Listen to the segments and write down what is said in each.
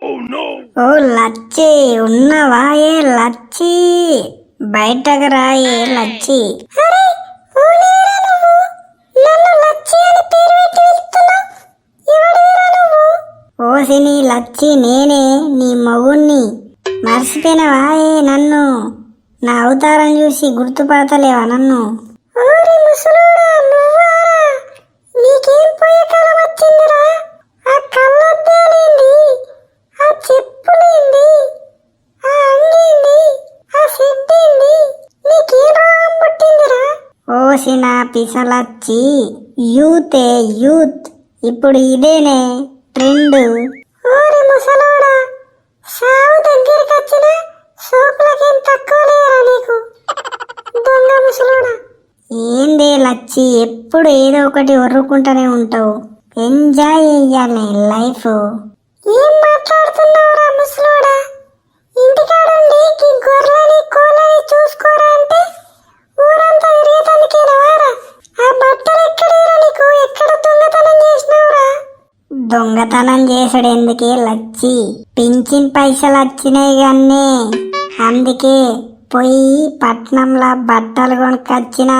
ఓ లచ్చి ఉన్నవా? ఏ లచ్చి బయటకు రా. ఏ లచ్చి ఓసి నీ లచ్చి నేనే నీ మగుణ్ణి. మర్చిపోయినవా? ఏ నన్ను నా అవతారం చూసి గుర్తుపడతలేవా నన్ను? నీకేం పోయే కాలం వచ్చిందిరా? ఆ కళ్ళద్దాలేంది, ఆ చెప్పులేంది, ఆ అంగేంది, ఆ సిద్ధేంది, నీకేం రోగం పుట్టిందిరా? ఓసి నా పిసలచ్చి యూతే యూత్ ఇప్పుడు ఇదేనే ట్రెండ్. ఓరి ముసలోడా, సావు దగ్గరికి వచ్చిన సోకులకేం తక్కువ లేరా నీకు? దొంగ ముసలోడా. ఏందే లచ్చి ఎప్పుడు ఏదో ఒకటి ఒర్రుకుంటూనే ఉంటావు. ఎంజాయ్ చెయ్యాలి లైఫ్. ఏం మాట్లాడుతున్నావురా ముసలోడా? ఇంటికాడుండి గొర్రెలని కోళ్ళని చూసుకోరా అంటే ఊరంతా తిరిగేదానికేనవారా? ఆ బట్టలు ఎక్కడేరా నీకు? ఎక్కడ దొంగతనం చేసినావురా? దొంగతనం చేసుడు ఎందుకే లచ్చి? పింఛన్ పైసలు వచ్చినాయి కన్నే, అందుకే పోయి పట్నంలో బట్టలు కొనుక్కొచ్చినా.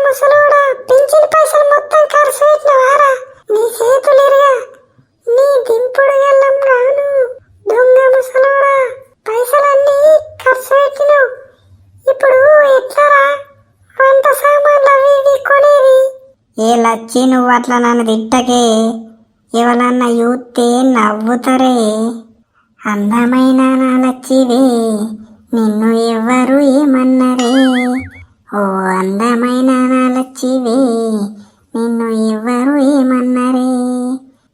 ముసలోడా, పింఛన్ పైసలు మొత్తం ఖర్చు పెట్టినవారా? నీ చేతులేరుగా, నీ దింపుడు గల్లం రాను. దొంగ ముసలోడా, పైసలన్నీ ఖర్చు పెట్టినావు. ఇప్పుడు ఎట్లారా వంట సామాన్లు అవి ఇవి కొనేది? ఏ లచ్చి నువ్వు అట్లా నన్ను తిట్టకే, ఎవరన్నా యూతే నవ్వుతారే. అందమైన నా లచ్చివే, నిన్ను ఎవ్వరు ఏమన్నరే? ఓ అందమైన నా లచ్చివే, నిన్ను ఎవ్వరు ఏమన్నరే?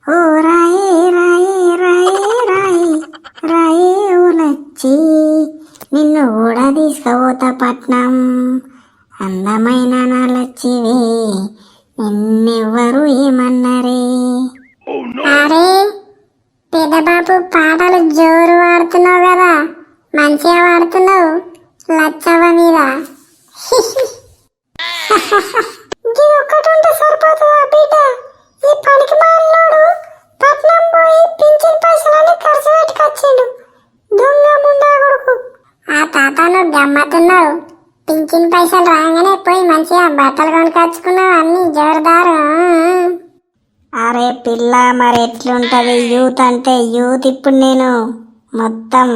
ఓ రాయే రాయే రాయే రాయే రాయే ఓ లచ్చి, నిన్ను కూడా తీసుకుపోతా పట్నం. అందమైన నా లచ్చివే, నిన్నెవ్వరు ఏమన్నరే? అరే పెద్దబాబు, పాటలు జోరు వాడుతున్నావు కదా, మంచిగా వాడుతున్నావు లచ్చవ్వ మీద. ఇది ఒక్కటి ఉంటే సరిపోతుందా బిడ్డ? ఈ పనికి మాలినోడు పట్నం పోయి పింఛన్ పైసలని ఖర్చు పెట్టుకొచ్చిండు. దొంగ ముండా కొడుకు. ఆ తాత నువ్వు గమ్మతున్నావు. పింఛన్ పైసలు రాగానే పోయి మంచిగా బట్టలు కొనుకొచ్చుకున్నావు, అన్ని జోరుదారు. అరే పిల్ల, మరి ఎట్లుంటది యూత్ అంటే? యూత్ ఇప్పుడు నేను మొత్తం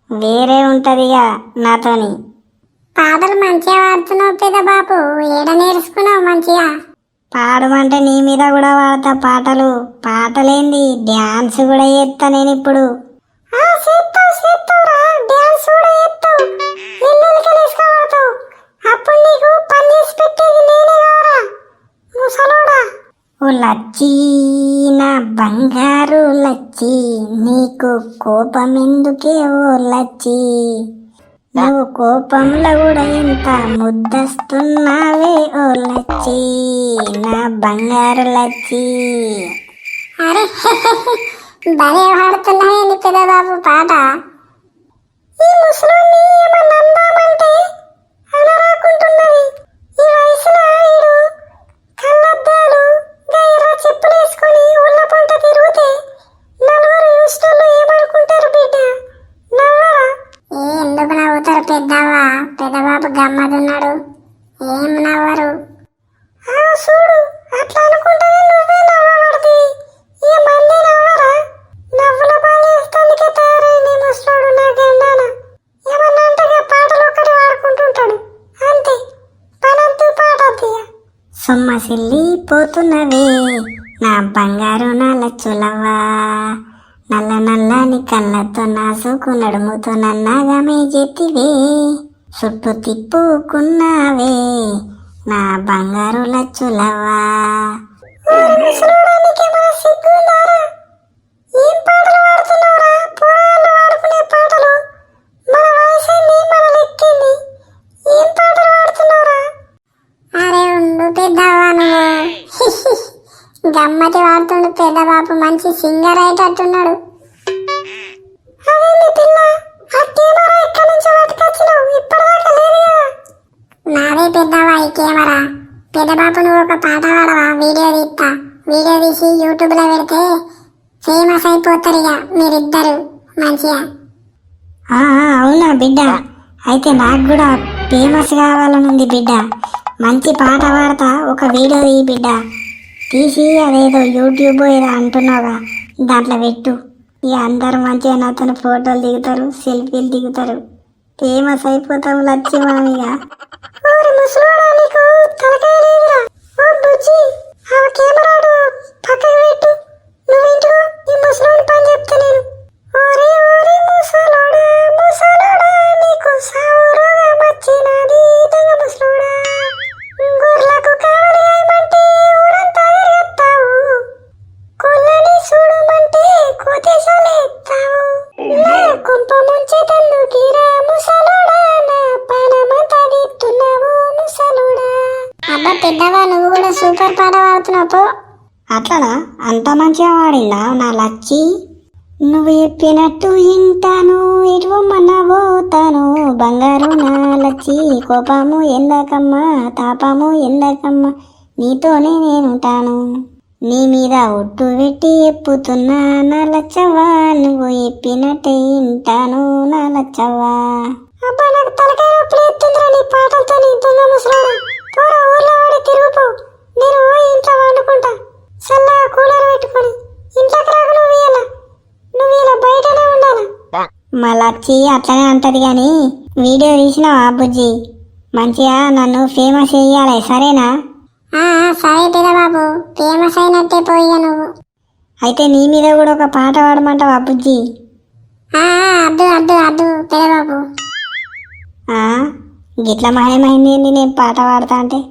వేరే ఉంటదిగా నాతోని. పాటలు మంచిగా పాడుతున్నావు పెద్ద బాబు, ఏడ నేర్చుకున్నావు మంచిగా? పాడమంటే నీ మీద కూడా వాడతా పాటలు. పాటలేంది, డ్యాన్స్ కూడా చేస్తా నేను ఇప్పుడు. అప్పుడు నీకు పని చేసి పెట్టేది నేనే కావరా ముసలోడా? ఓ లచ్చి నా బంగారు లచ్చి, నీకు కోపం ఎందుకే ఓ లచ్చి? నువ్వు కోపంలో కూడా ఎంత ముద్దస్తున్నావే ఓ లచ్చి, నా బంగారు లచ్చి. అరే భలే పాడుతున్నాయి పెద్ద బాబు పాట. ఈ ముసలోని ఏమన్నా అందామంటే అనరాకుంటున్నది. ఈ వయసులో ఆయుడు కళ్ళద్దాలు ఎర్ర చెప్పులు వేసుకొని ఉళ్ళ పంట తిరిగితే నలుగురు చూసినోళ్ళు ఏమనుకుంటారు బిడ్డ? నవ్వరా? ఎందుకు నవ్వుతారు పెద్దవా? పెద్దబాబు గమ్మదున్నాడు, ఏం నవ్వరు. చూడు, అట్లా అనుకుంటే నువ్వే నవ్వబడి ఈ మంది నవ్వరా? నవ్వుల బాగా చేస్తానికే తయారైంది ముసలోడు నా గండాన. ఏమన్నా అంటే పాటలు ఒక్కటి వాడుకుంటుంటాడు అంతే, పనంతూ పాట తీయ. సొమ్మసిల్లి పోతున్నవే నా బంగారు నా లచ్చులవ్వా, నల్ల నల్లని కళ్ళతో నాసుకు నడుముతో నన్నగమే చెత్తివే, చుట్టూ తిప్పుకున్నావే నా బంగారు లచ్చులవ్వా. ఏం పాటలు పాడుతున్నావురా? పోరాళ్ళు వాడుకునే పాటలు. మన వయసైంది, మన లెక్కింది. ఏం పాటలు పాడుతున్నావురా? అరే ఉండు పెద్దవా, నువ్వు గమ్మతి వాడుతుండు పెద్ద బాబు, మంచి సింగర్ అయ్యేటట్టున్నాడు. అదేంది పిల్ల, ఆ కెమెరా ఎక్కడి నుంచి పట్టుకొచ్చినావు? ఇప్పటిదాకా లేదు కదా. నాదే పెద్దవా ఈ కెమెరా. పెద్ద బాబు నువ్వు ఒక పాట పాడవా? వీడియో తీస్తా. వీడియో తీసి యూట్యూబ్లో పెడితే ఫేమస్ అయిపోతారు ఇక మీరిద్దరు మంచిగా. అవునా బిడ్డ, అయితే నాకు కూడా ఫేమస్ కావాలనుంది బిడ్డ. మంచి పాట పాడతా, ఒక వీడియో ఈ బిడ్డ తీసి అదేదో యూట్యూబ్ ఏదో అంటున్నావుగా దాంట్లో పెట్టు. ఇక అందరు మంచిగా నాతో ఫోటోలు దిగుతారు, సెల్ఫీలు దిగుతారు, ఫేమస్ అయిపోతాం లచ్చి మామిగా. కెమెరాడు పక్కకు పెట్టు, నువ్వు ఇంటికో, ఈ ముసలోని పని చెప్తా నేను. ఓరే ఓరే ముసలోడా ముసలోడా, నీకు సావు రోగం వచ్చినది దొంగ ముసలోడా. గొర్రెలకు కావలి అయ్యమంటే ఊరంతా తిరిగేస్తావు, కొల్లని చూడమంటే కోతేశాలేస్తావు. నా కొంప ముంచేతందుకిరా ముసలోడా, నా పానమంతా తీస్తున్నావు ముసలోడా. అబ్బా పెద్దవా, నువ్వు కూడా సూపర్ పాట పాడుతున్నావు పో. అట్లనా? అంత మంచిగా వాడిందా నా లచ్చి? నువ్వు చెప్పినట్టు ఇంటాను, ఇటువమ్మన్న పోతాను, బంగారు నా లచ్చి. కోపము ఎందుకమ్మా, తాపము ఎందుకమ్మా, నీతోనే నేనుంటాను. నీ మీద ఒట్టు పెట్టి ఎప్పుతున్నా నా లచ్చవ్వా, నువ్వు చెప్పినట్టే ఇంటాను నా లచ్చవ్వా. అబ్బా నాకు తలకాయ నొప్పి ఎత్తుందిరా నీ పాటలతో, నీ దొంగ ముసలాడా. పోరా ఊర్లో వాడి తిరుగుపో, నేను ఇంట్లో వండుకుంటా చల్లగా కూలర్ పెట్టుకొని. ఇంట్లోకి రాకు నువ్వు ఇలా బయటనే ఉండాలి. మళ్ళీ అట్లనే అంటది గాని వీడియో తీసినావా బుజ్జి? మంచిగా నన్ను ఫేమస్ చెయ్యాలి సరేనా? సరే పెదబాబు, ఫేమస్ అయినట్టే పోయా నువ్వు. అయితే నీ మీద కూడా ఒక పాట పాడమంటావా బుజ్జి? అద్దు అద్దు అద్దు పెదబాబు. గిట్ల మాయమైంది నేను పాట పాడతా అంటే.